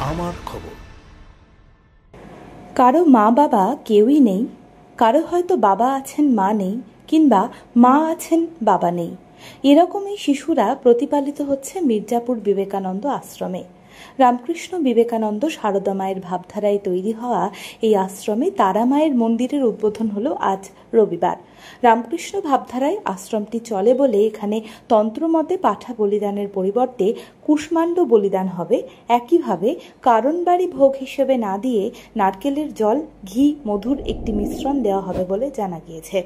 আমার খবর। কারো মা বাবা কেউই নেই, কারো হয়তো বাবা আছেন মা নেই, কিংবা মা আছেন বাবা নেই, এরকমই শিশুরা প্রতিপালিত হচ্ছে মির্জাপুর বিবেকানন্দ আশ্রমে। রামকৃষ্ণ বিবেকানন্দ সারদা মায়ের ভাবধারায় তৈরি হওয়া এই আশ্রমে তারা মায়ের মন্দিরের উদ্বোধন হলো আজ রবিবার। রামকৃষ্ণ ভাবধারায় আশ্রমটি চলে বলে এখানে তন্ত্রমতে পাঠা বলিদানের পরিবর্তে কুষ্মাণ্ড বলিদান হবে। একইভাবে কারণবাড়ি ভোগ হিসেবে না দিয়ে নারকেলের জল, ঘি, মধুর একটি মিশ্রণ দেওয়া হবে বলে জানা গিয়েছে।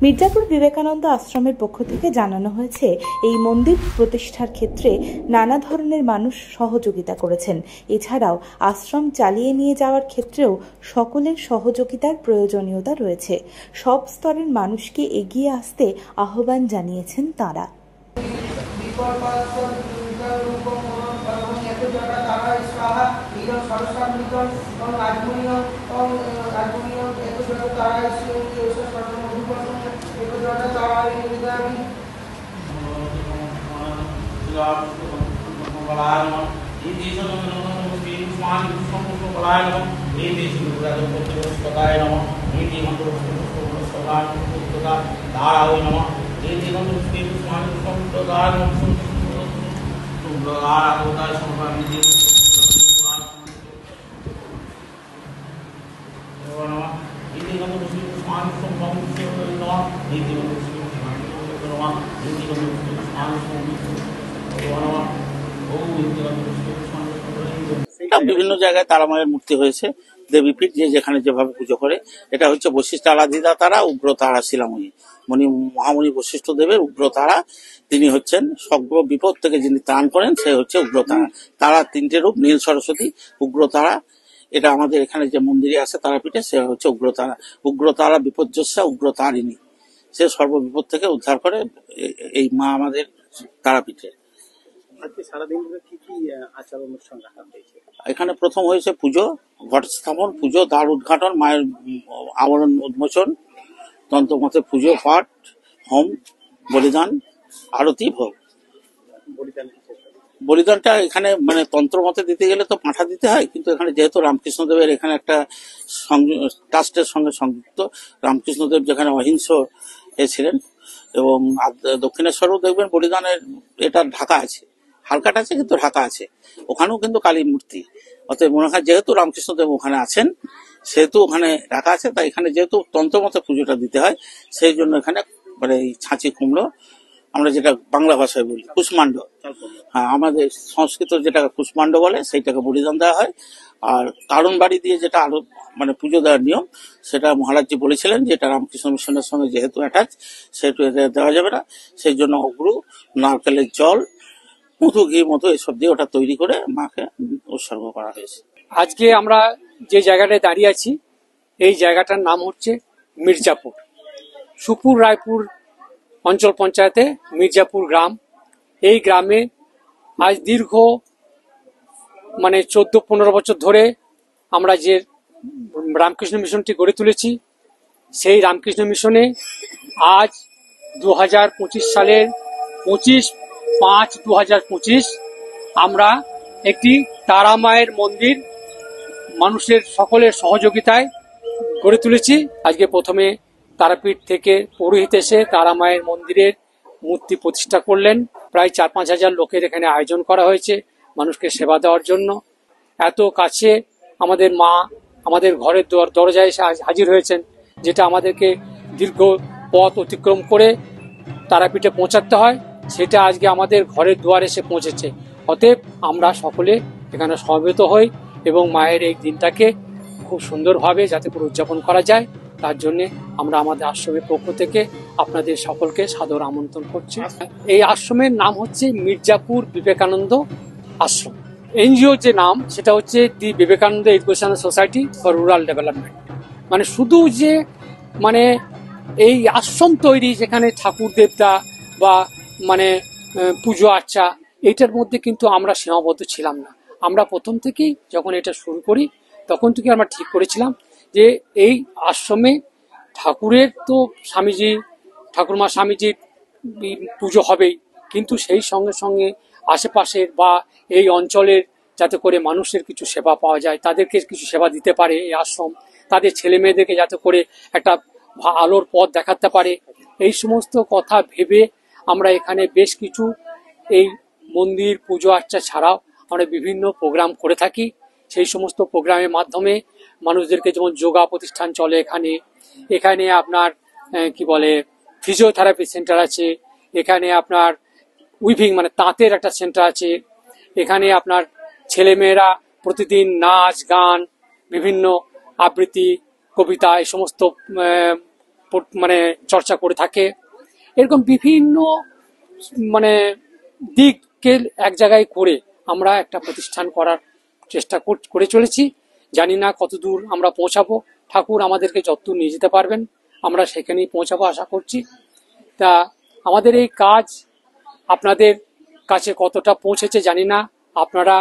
মির্জাপুর বিবেকানন্দ আশ্রমের পক্ষ থেকে জানানো হয়েছে, এই মন্দির প্রতিষ্ঠার ক্ষেত্রে নানা ধরনের মানুষ সহযোগিতা করেছেন। এছাড়াও আশ্রম চালিয়ে নিয়ে যাওয়ার ক্ষেত্রেও সকলের সহযোগিতার প্রয়োজনীয়তা রয়েছে। সব স্তরের মানুষকে এগিয়ে আসতে আহ্বান জানিয়েছেন তাঁরা। বিভিন্ন জায়গায় তারা মায়ের মূর্তি হয়েছে, দেবীপীঠ যে যেখানে যেভাবে পুজো করে। এটা হচ্ছে বশিষ্ঠ আরাধিতা তারা, উগ্র তারা শিলামণি মণি মহামণি বশিষ্ঠ দেবের উগ্র তারা। তিনি হচ্ছেন সর্ব বিপদ থেকে যিনি ত্রাণ করেন, সে হচ্ছে উগ্র তারা। তারা তিনটে রূপ, নীল সরস্বতী, উগ্র তারা। এটা আমাদের এখানে যে মন্দিরে আছে তারাপীঠে, সে হচ্ছে উগ্র তারা। উগ্র তারা বিপর্যস্যা উগ্র তারিণী, সে সর্ববিপদ থেকে উদ্ধার করে এই মা আমাদের তারাপীঠে। সারাদিন কি কি আচার অনুষ্ঠান রাখা হয়েছে? এখানে প্রথম হয়েছে পুজো, ঘট স্থাপন, পুজো, দ্বার উদ্ঘাটন, মায়ের আবরণ উন্মোচন, তন্ত্রমতে পুজো পাঠ, হোম, বলিদান, আরতি, ভোগ। বলিদানটা এখানে মানে তন্ত্রমতে দিতে গেলে তো পাঁঠা দিতে হয়, কিন্তু এখানে যেহেতু রামকৃষ্ণদেবের এখানে একটা ট্রাস্টের সঙ্গে সংযুক্ত, রামকৃষ্ণদেব যেখানে অহিংস ছিলেন, এবং দক্ষিণেশ্বরেও দেখবেন বলিদানের এটা ঢাকা আছে, হালকাটা আছে কিন্তু ঢাকা আছে, ওখানেও কিন্তু কালী মূর্তি। অতএব মনে হয় যেহেতু রামকৃষ্ণদেব ওখানে আছেন, সেহেতু ওখানে ঢাকা আছে, তাই এখানে যেহেতু তন্ত্রমতে পুজোটা দিতে হয়, সেই জন্য এখানে মানে এই ছাঁচি কুমড়ো, আমরা যেটা বাংলা ভাষায় বলি কুষ্মাণ্ড, হ্যাঁ আমাদের সংস্কৃত যেটা কুষ্মাণ্ড বলে, সেইটাকে বলিদান দেওয়া হয়। আর কারণ বাড়ি দিয়ে যেটা আরো মানে পুজো দেওয়ার নিয়ম, সেটা মহারাজজি বলেছিলেন যে এটা রামকৃষ্ণ মিশনের সঙ্গে যেহেতু অ্যাটাচ, সেহেতু এটা দেওয়া যাবে না। সেই জন্য অগ্রু, নারকেলের জল, মধু, ঘি, মধু এসব দিয়ে ওটা তৈরি করে মাকে উৎসর্গ করা হয়েছে। আজকে আমরা যে জায়গাটায় দাঁড়িয়ে আছি, এই জায়গাটার নাম হচ্ছে মির্জাপুর, সুপুর রায়পুর অঞ্চল পঞ্চায়েতে মির্জাপুর গ্রাম। এই গ্রামে আজ দীর্ঘ 14-15 বছর ধরে আমরা যে রামকৃষ্ণ মিশনটি গড়ে তুলেছি, সেই রামকৃষ্ণ মিশনে আজ 2025 সালের 25/5/2025 আমরা একটি তারা মায়ের মন্দির মানুষের সকলের সহযোগিতায় গড়ে তুলেছি। আজকে প্রথমে তারাপীঠ থেকে পুরোহিত এসে তারা মায়ের মন্দিরের মূর্তি প্রতিষ্ঠা করলেন। প্রায় 4-5 হাজার লোকের এখানে আয়োজন করা হয়েছে মানুষকে সেবা দেওয়ার জন্য। এত কাছে আমাদের মা আমাদের ঘরের দরজায় এসে হাজির হয়েছেন, যেটা আমাদেরকে দীর্ঘ পথ অতিক্রম করে তারাপীঠে পৌঁছাতে হয়, সেটা আজকে আমাদের ঘরের দুয়ারে এসে পৌঁছেছে। অতএব আমরা সকলে এখানে সমবেত হই এবং মায়ের এই দিনটাকে খুব সুন্দরভাবে যাতে করে উদযাপন করা যায়, তার জন্য আমরা আমাদের আশ্রমের পক্ষ থেকে আপনাদের সকলকে সাদর আমন্ত্রণ করছি। এই আশ্রমের নাম হচ্ছে মির্জাপুর বিবেকানন্দ আশ্রম। এনজিও যে নাম, সেটা হচ্ছে the Vivekananda educational society for rural development. মানে শুধু যে এই আশ্রম তৈরি, যেখানে ঠাকুর দেবতা বা পুজো আর্চা, এইটার মধ্যে কিন্তু আমরা সীমাবদ্ধ ছিলাম না। আমরা প্রথম থেকেই যখন এটা শুরু করি, তখন থেকে আমরা ঠিক করেছিলাম যে এই আশ্রমে ঠাকুরের তো ঠাকুরমা স্বামীজির পুজো হবেই, কিন্তু সেই সঙ্গে সঙ্গে আশেপাশের বা এই অঞ্চলের যাতে করে মানুষের কিছু সেবা পাওয়া যায়, তাদেরকে কিছু সেবা দিতে পারে এই আশ্রম, তাদের ছেলে মেয়েদেরকে যাতে করে একটা আলোর পথ দেখাতে পারে, এই সমস্ত কথা ভেবে আমরা এখানে বেশ কিছু এই মন্দির পুজো আর্চা ছাড়াও আমরা বিভিন্ন প্রোগ্রাম করে থাকি। সেই সমস্ত প্রোগ্রামের মাধ্যমে মানুষদেরকে, যেমন যোগা প্রতিষ্ঠান চলে এখানে, এখানে আপনার কি বলে ফিজিওথেরাপি সেন্টার আছে, এখানে আপনার উইভিং মানে তাঁতের একটা সেন্টার আছে, এখানে আপনার ছেলেমেয়েরা প্রতিদিন নাচ গান, বিভিন্ন আবৃত্তি, কবিতা এই সমস্ত মানে চর্চা করে থাকে। এরকম বিভিন্ন মানে দিককে এক জায়গায় করে আমরা একটা প্রতিষ্ঠান করার চেষ্টা করে চলেছি। জানি না কতদূর আমরা পৌঁছাবো, ঠাকুর আমাদেরকে যতদূর নিয়ে যেতে পারবেন আমরা সেখানেই পৌঁছাবো আশা করছি। তা আমাদের এই কাজ আপনাদের কাছে কতটা পৌঁছেছে জানি না। আপনারা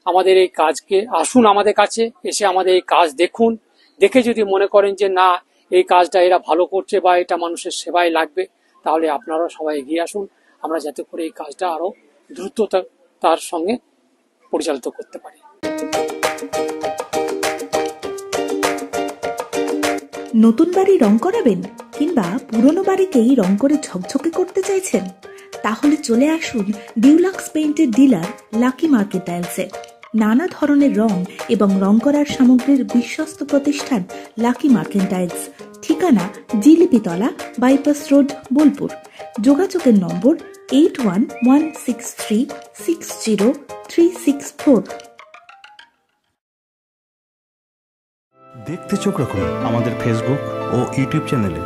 আমাদের এই কাজকে আসুন, আমাদের কাছে এসে আমাদের এই কাজ দেখুন, দেখে যদি মনে করেন যে না এই কাজটা এরা ভালো করছে বা এটা মানুষের সেবায় লাগবে, তাহলে আপনারাও সবাই এগিয়ে আসুন, আমরা যাতে করে এই কাজটা আরো দ্রুততার সঙ্গে পরিচালিত করতে পারি। নতুন বাড়ি রং করাবেন কিংবা পুরনো বাড়িকেই রং করে ঝকঝকে করতে চাইছেন? তাহলে চলে আসুন ডিউলাক্স পেইন্টের ডিলার লাকি মার্কেট টাইলসে। নানা ধরনের রং এবং রং করার সামগ্রীর বিশ্বস্ত প্রতিষ্ঠান লাকি মার্কেট টাইলস। ঠিকানা জিলিপিতলা, বাইপাস রোড, বোলপুর। যোগাযোগের নম্বর 8116360364। দেখতে চোখ রাখুন আমাদের ফেসবুক ও ইউটিউব চ্যানেলে।